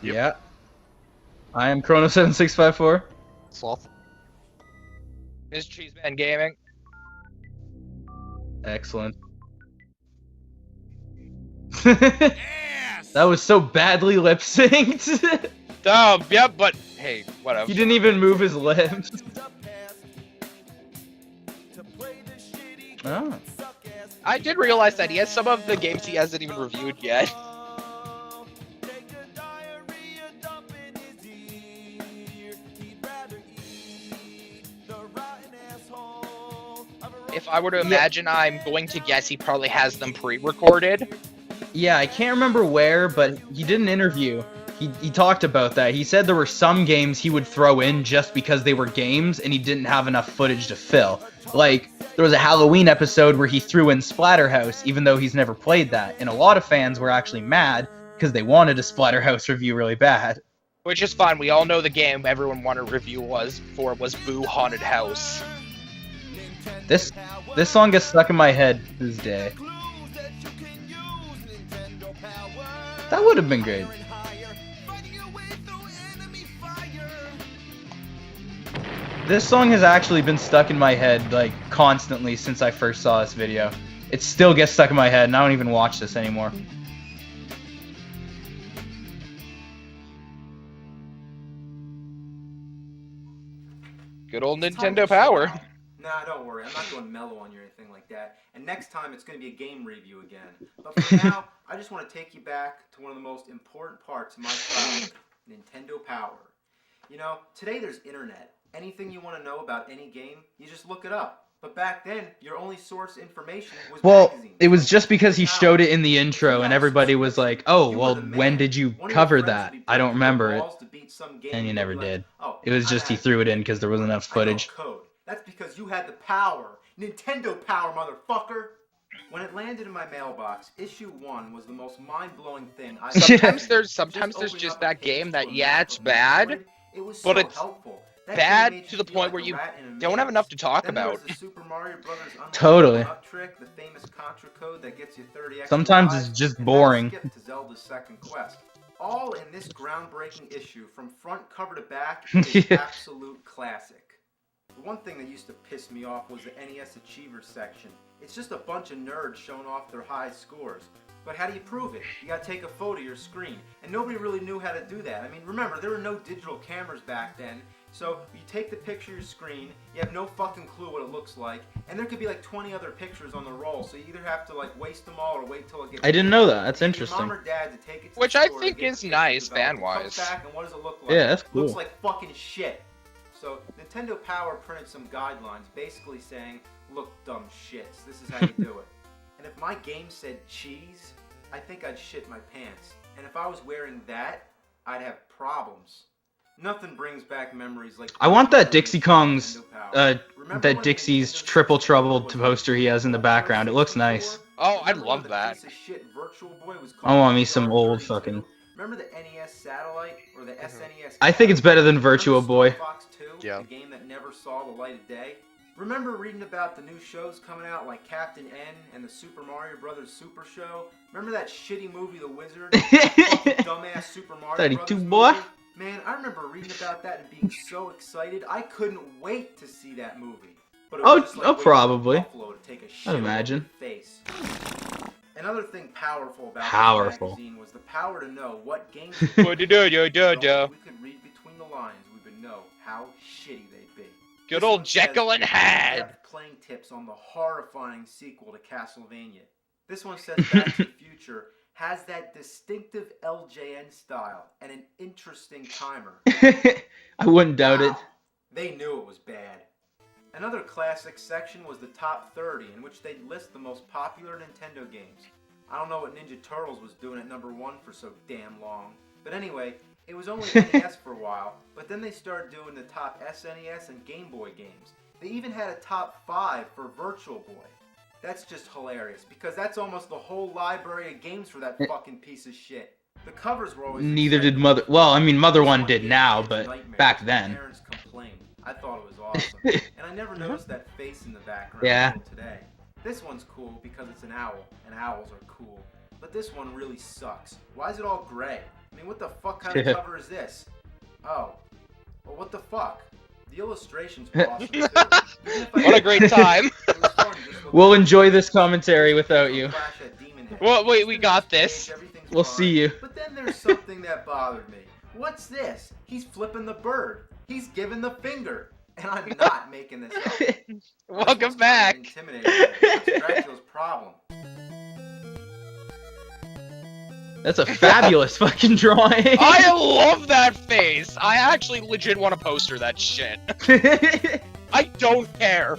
Yep. Yeah. I am Chrono7654. Sloth. Mrzheezmangaming. Excellent. That was so badly lip synced. Yep, but hey, whatever. He didn't even move his lips. Oh. I did realize that he has some of the games he hasn't even reviewed yet. If I were to imagine, I'm going to guess he probably has them pre-recorded. Yeah, I can't remember where, but he did an interview. He talked about that. He said there were some games he would throw in just because they were games and he didn't have enough footage to fill. Like, there was a Halloween episode where he threw in Splatterhouse, even though he's never played that. And a lot of fans were actually mad because they wanted a Splatterhouse review really bad. Which is fine. We all know the game everyone wanted a review was Boo Haunted House. This song gets stuck in my head to this day. That would have been great. This song has actually been stuck in my head, like, constantly since I first saw this video. It still gets stuck in my head, and I don't even watch this anymore. Good old Nintendo Power. Nah, don't worry. I'm not going mellow on you or anything like that. And next time, it's going to be a game review again. But for now, I just want to take you back to one of the most important parts of my childhood, Nintendo Power. You know, today there's internet. Anything you want to know about any game, you just look it up. But back then, your only source information was magazines. It was just because he showed it in the intro, and everybody was like, oh, well, when did you cover that? I don't remember it. And you never did. It was just he threw it in because there wasn't enough footage. That's because you had the power. Nintendo power, motherfucker! When it landed in my mailbox, issue 1 was the most mind-blowing thing I've ever Sometimes there's just that game that, yeah, it's bad, but it's bad to the point where you don't have enough to talk about. Totally. Trick, the famous Contra code that gets you 30 extra Sometimes lives, it's just and boring. skip to Zelda's Second Quest. All in this groundbreaking issue, from front cover to back, is absolute classic. The one thing that used to piss me off was the NES Achievers section. It's just a bunch of nerds showing off their high scores. But how do you prove it? You gotta take a photo of your screen. And nobody really knew how to do that. I mean, remember, there were no digital cameras back then. So you take the picture of your screen, you have no fucking clue what it looks like, and there could be like 20 other pictures on the roll, so you either have to like waste them all or wait till it gets... I didn't know that. That's interesting. Your mom or dad to take it to Which the I store think to get is pictures nice, developed. fan-wise. Comes back and what does it look like? Yeah, that's It cool. looks like fucking shit. So Nintendo Power printed some guidelines basically saying, look, dumb shits, this is how you do it. And if my game said cheese, I think I'd shit my pants. And if I was wearing that, I'd have problems. Nothing brings back memories like... I want that Dixie Kong's, that Dixie's Triple Trouble poster he has in the background. It looks nice. Oh, I'd love that. I want me some old fucking... Remember the NES Satellite or the SNES? I think it's better than Virtua Boy. Yeah. The game that never saw the light of day. Remember reading about the new shows coming out like Captain N and the Super Mario Brothers Super Show? Remember that shitty movie The Wizard? Dumbass Super Mario 32 Brothers boy. movie? Man, I remember reading about that and being so excited. I couldn't wait to see that movie. But it was just like probably. Buffalo to take a shit I'd imagine. Face. Another thing powerful about this magazine was the power to know what games we could read between the lines. We would know how shitty they'd be. Good old Jekyll and Hyde. Playing tips on the horrifying sequel to Castlevania. This one says Back to the Future has that distinctive LJN style and an interesting timer. I wouldn't doubt it. They knew it was bad. Another classic section was the top 30, in which they'd list the most popular Nintendo games. I don't know what Ninja Turtles was doing at number 1 for so damn long. But anyway, it was only NES for a while, but then they started doing the top SNES and Game Boy games. They even had a top 5 for Virtual Boy. That's just hilarious, because that's almost the whole library of games for that fucking piece of shit. The covers were always... Neither did Mother... Well, I mean, Mother 1 did now, but back then. Parents complained. I thought it was awesome. And I never noticed that face in the background until today. This one's cool because it's an owl, and owls are cool. But this one really sucks. Why is it all gray? I mean, what the fuck kind of cover is this? Oh. Well, what the fuck? The illustrations were awesome, too. What a great time. It was fun just looking We'll at enjoy the this commentary without you. flash at Demon Head. Well, wait, we Just in got this this. cage, everything's We'll fine. see you. But then there's something that bothered me. What's this? He's flipping the bird. He's giving the finger. And I'm not making this up. Welcome back. Intimidating. What's Dracula's problem? That's a fabulous fucking drawing. I love that face. I actually legit want to poster that shit. I don't care.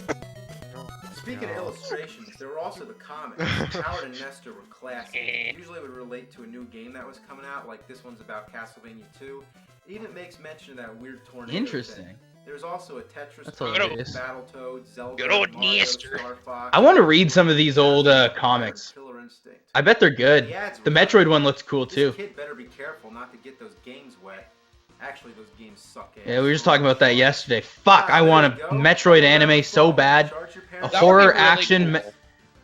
Speaking of illustrations, there were also the comics. Howard and Nestor were classic. Usually would relate to a new game that was coming out, like this one's about Castlevania 2. It even makes mention of that weird tornado Interesting. thing. There's also a Tetris That's comic, hilarious. Battletoads, Zelda, Good old Mario, Nestor. Star Fox. I want to read some of these old comics. Killer Instinct. I bet they're good. The ads were The fun. Metroid one looks cool This too. kid better be careful not to get those games wet. Actually, those games suck ass. Yeah, we were just talking about that yesterday. Fuck, I want a Metroid anime so bad. A That would be horror really action, cool.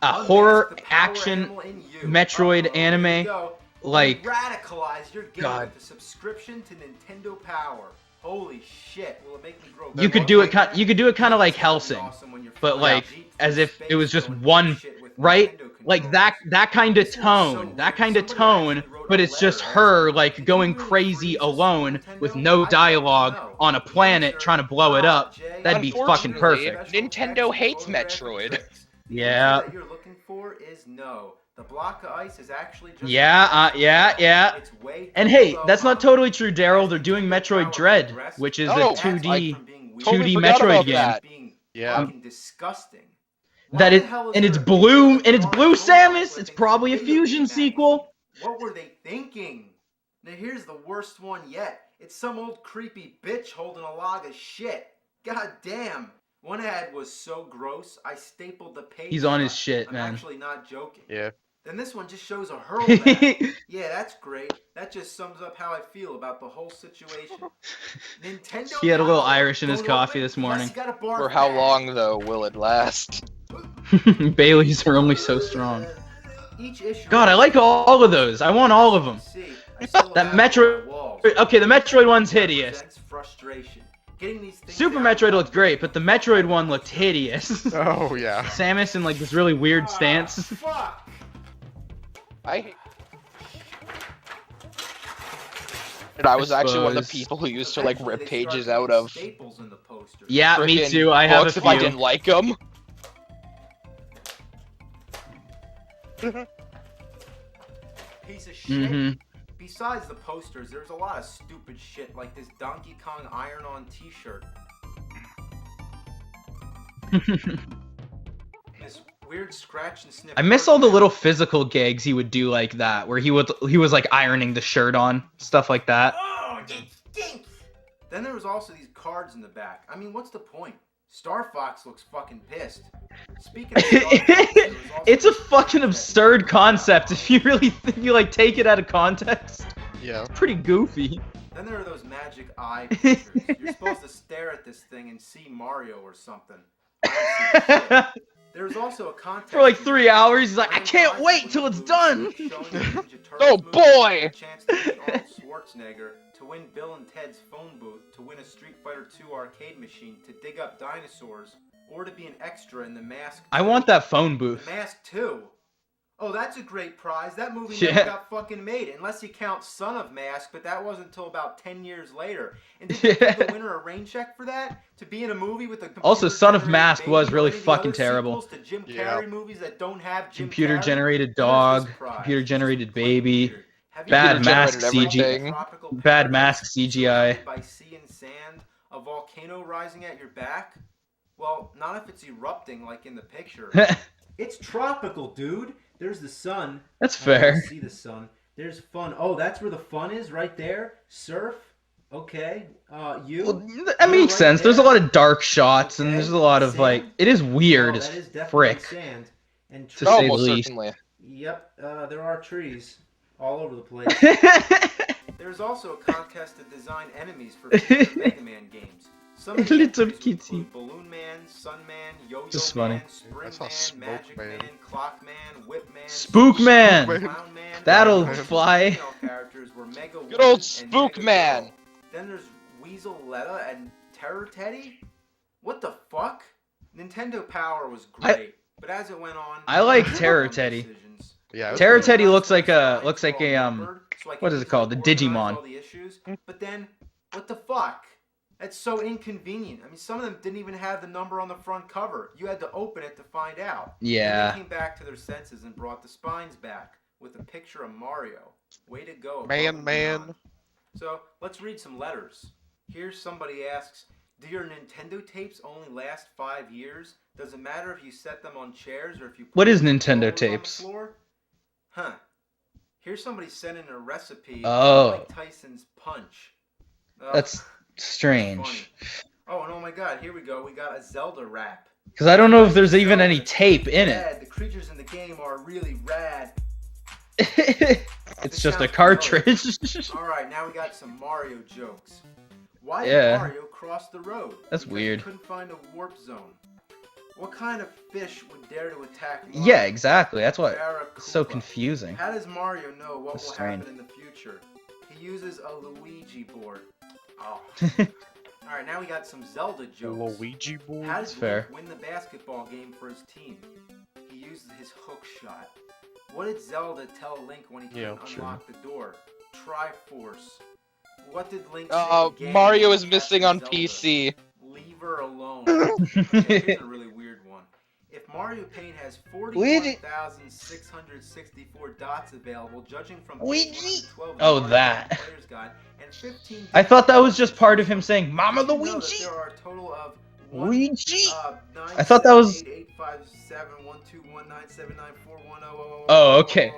a horror action Metroid anime. Like, radicalize your game God. with a subscription to Nintendo Power. Holy shit! Will it make me grow? you could do it. You could do it kind of like Helsing, but like as if it was just one, right? Like that kind of tone, but it's just her like going crazy alone with no dialogue on a planet trying to blow it up. That'd be fucking Unfortunately, perfect. Nintendo hates Metroid. Yeah. That you're looking for is no. The block of ice is actually just Yeah. It's way And too hey, low that's not on totally true, Daryl. They're doing Metroid Dread, which is a Oh, 2D Totally 2D forgot Metroid about game. that. Yeah. Fucking disgusting. That is, and it's blue, Samus. It's probably a fusion sequel. What were they thinking? Now here's the worst one yet. It's some old creepy bitch holding a log of shit. God damn. One ad was so gross, I stapled the page. He's on his shut. shit, I'm man. actually not joking. Yeah. Then this one just shows a hurl back. Yeah, that's great. That just sums up how I feel about the whole situation. Nintendo. He had a little Power. Irish in his Don't coffee open this unless morning. you got a barf For how bag. long, though, will it last? Baileys are only so strong. Each issue God, I like all of those. I want all of them. See, I still That have it on Metroid. my walls. Okay, the Metroid one's hideous. Represents frustration. Getting these things Super out Metroid in looked great, but the Metroid one looked hideous. Oh yeah. Samus in like this really weird stance. Fuck. I was actually one of the suppose. people who used to like Eventually, rip they pages started out of staples in the posters. Yeah, me frickin' too. I have a books if I few. didn't like them. Piece of shit. Mhm. Besides the posters, there's a lot of stupid shit like this Donkey Kong iron-on T-shirt. This weird scratch and sniff. I miss all the little physical gags he would do like that, where he was like ironing the shirt on, stuff like that. Oh, it stinks. Then there was also these cards in the back. I mean, what's the point? Star Fox looks fucking pissed. Speaking of Star Fox, there was also It's a fucking absurd concept if you really like take it out of context. Yeah. It's pretty goofy. Then there are those magic eye pictures. You're supposed to stare at this thing and see Mario or something. I don't see shit. There's also a contest For like 3 hours, he's like, I can't wait till it's done. Oh, boy! A chance to meet Arnold Schwarzenegger, to win Bill and Ted's phone booth, to win a Street Fighter II arcade machine, to dig up dinosaurs, or to be an extra in The Mask. I want that phone The booth. Mask 2. Oh, that's a great prize. That movie Yeah. never got fucking made, unless you count Son of Mask, but that wasn't until about 10 years later. And did you give the winner a rain check for that? To be in a movie with a Also, Son of computer-generated Mask baby was or really any of the fucking other terrible. sequels to Jim Yeah. Carrey movies that don't have Jim Computer Carrey? generated There's dog, this prize. computer generated It's quite baby, weird. Have you bad ever mask generated CG, everything. tropical bad paradise mask CGI. surrounded by sea and sand, a volcano rising at your back? Well, not if it's erupting like in the picture. It's tropical, dude. There's the sun. That's I don't fair. see the sun. There's fun. Oh, that's where the fun is, right there. Surf. Okay. You. Well, that You're makes right sense. There's a there. lot of dark shots, and Okay. there's a lot of like. Sand? It is weird Oh, as that is definitely frick. sand. And To trees. say the Almost least. certainly. Yep. There are trees all over the place. There's also a contest to design enemies for future Mega Man games. Some of the Little entries kitty. include Balloon Man, Sun Man, Yo-Yo This is Man, funny. Spring I saw Man, Smoke Magic Man. Clock Man, Whip Man, Spook Man. Man. Clown Man. That'll Most of the fly. female characters were Mega Good Woman old and Spook Mega Man. Girl. Then there's Weasel Letta and Terror Teddy? What the fuck? Nintendo Power was great, but as it went on, I like there were Terror dumb Teddy. decisions. Yeah, It was Terror really Teddy nice looks when like the a spines were all numbered, so I could what is it called? The easily organize Digimon. all the issues. But then, what the fuck? That's so inconvenient. I mean, some of them didn't even have the number on the front cover. You had to open it to find out. Yeah. And they came back to their senses and brought the spines back with a picture of Mario. Way to go. Man. So, let's read some letters. Here's somebody asks, do your Nintendo tapes only last 5 years? Does it matter if you set them on chairs or if you put What is them Nintendo on the tapes? floor? Huh. Here's somebody sending a recipe Oh. of Mike Tyson's punch. That's strange. Funny. Oh, and oh my god, here we go. We got a Zelda rap. Because I don't know if there's even any tape in it. Rad. The creatures in the game are really rad. It's just a cartridge. Alright, now we got some Mario jokes. Why Yeah. did Mario cross the road? That's Because weird. He couldn't find a warp zone. What kind of fish would dare to attack Mario? Yeah, exactly. That's what. Barracuda. It's so confusing. How does Mario know what That's will strange. happen in the future? He uses a Luigi board. Oh. Alright, now we got some Zelda jokes. Luigi board. How That's did fair. Link win the basketball game for his team? He used his hook shot. What did Zelda tell Link when he couldn't unlock the door? Triforce. What did Link say again Mario when is he missing captured on Zelda? PC. Leave her alone. Okay, here's a really weird one. If Mario Paint has 41,664 dots available, judging from page 112 of the Oh, Mario that. Paint Player's Guide, and 15 I thought that was just part of him saying, Mama Did you know that Luigi! there are a total of Luigi? I thought that was- 978857121979410. Oh, okay.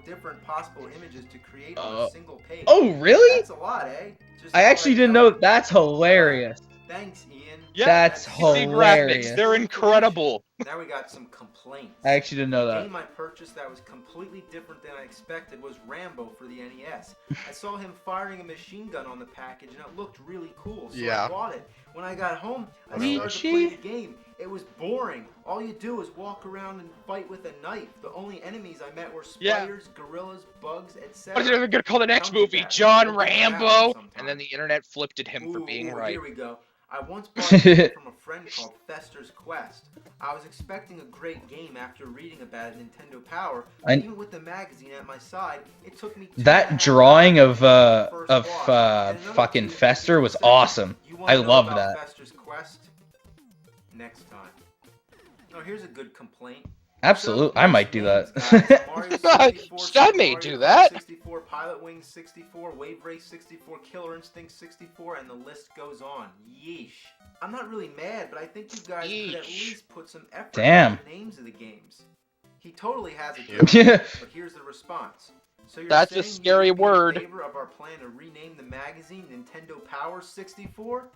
Different possible images to create on a single page. Oh, really? That's a lot, eh? Just I actually didn't know. That's hilarious. Thanks, Ian. Yeah, That's PC hilarious. graphics, they're incredible. Now we got some complaints. I actually didn't know The that. game I purchased that was completely different than I expected was Rambo for the NES. I saw him firing a machine gun on the package and it looked really cool, so I bought it. When I got home, I started to play the game. It was boring. All you do is walk around and fight with a knife. The only enemies I met were spiders, gorillas, bugs, etc. What are they gonna call the next movie? John Rambo? And then the internet flipped at him for being right. Here we go. I once bought a game from a friend called Fester's Quest. I was expecting a great game after reading about it Nintendo Power. Even with the magazine at my side, it took me That drawing of fucking Fester was awesome. I love that. Fester's Quest? Next time. Oh, here's a good complaint. Absolutely, I might do that. I may do that. 64, Pilot Wings 64, Wave Race 64, Killer Instinct 64, and the list goes on. Yeesh. I'm not really mad, but I think you guys could at least put some effort into the names of the games. He totally has a joke, but here's the response. So you're That's a saying scary you would be word. in favor of our plan to rename the magazine Nintendo Power 64?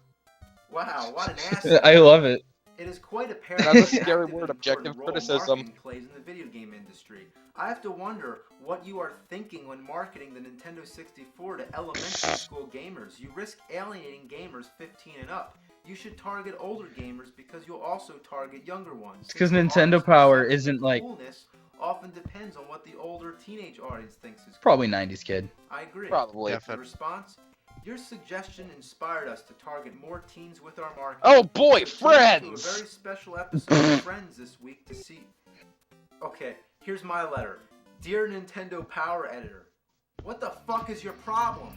Wow, what an asshole. I love it. It is quite apparent That's a the scary active word, and objective important role criticism. marketing plays in the video game industry. I have to wonder what you are thinking when marketing the Nintendo 64 to elementary school gamers. You risk alienating gamers 15 and up. You should target older gamers because you'll also target younger ones. It's because Since the Nintendo audience Power perception isn't of like coolness often depends on what the older teenage audience thinks is cool. probably 90s kid. I agree. Probably. The response? Your suggestion inspired us to target more teens with our marketing. Oh boy, So tune into Friends! A very special episode of Friends this week to see. Okay, here's my letter. Dear Nintendo Power Editor, what the fuck is your problem?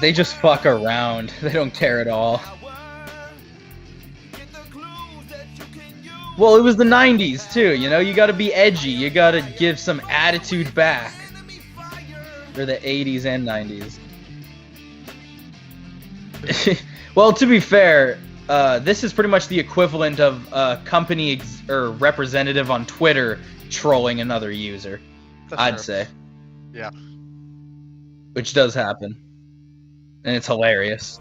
They just fuck around. They don't care at all. Well, it was the 90s too, you know? You gotta be edgy. You gotta give some attitude back. Or the 80s and 90s. Well, to be fair, this is pretty much the equivalent of a company or representative on Twitter trolling another user. I'd say. Yeah. Which does happen. And it's hilarious.